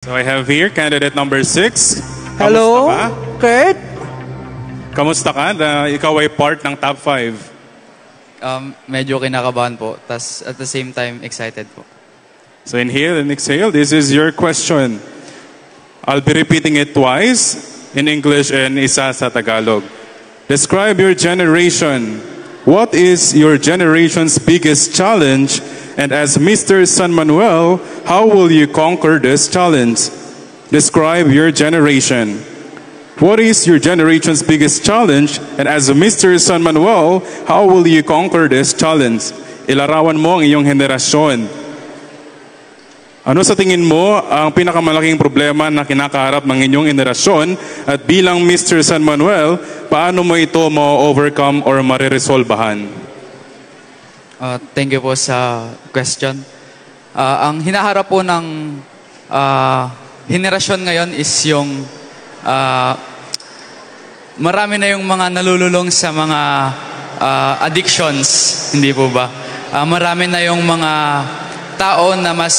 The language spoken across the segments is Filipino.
So I have here candidate number 6. Hello, Kamusta ka? Kurt? Kamusta ka? Ikaw ay part ng top 5. Medyo kinakabahan po. Tas at the same time, excited po. So inhale and exhale. This is your question. I'll be repeating it twice in English and isa sa Tagalog. Describe your generation. What is your generation's biggest challenge? And as Mr. San Manuel, how will you conquer this challenge? Describe your generation. What is your generation's biggest challenge? And as Mr. San Manuel, how will you conquer this challenge? Ilarawan mo ang iyong henerasyon. Ano sa tingin mo ang pinakamalaking problema na kinakaharap ng inyong henerasyon? At bilang Mr. San Manuel, paano mo ito ma-overcome or mariresolbahan? Thank you po sa question. Ang hinaharap po ng henerasyon ngayon is yung marami na yung mga nalululong sa mga addictions, hindi po ba? Marami na yung mga tao na mas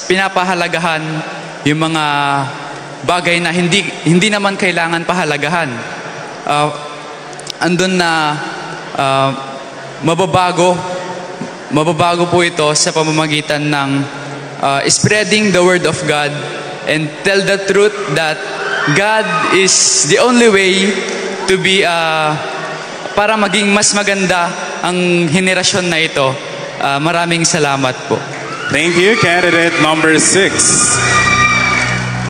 pinapahalagahan yung mga bagay na hindi naman kailangan pahalagahan. Andun na mababago po ito sa pamamagitan ng spreading the word of God and tell the truth that God is the only way to be para maging mas maganda ang henerasyon na ito. Maraming salamat po. Thank you, candidate number 6.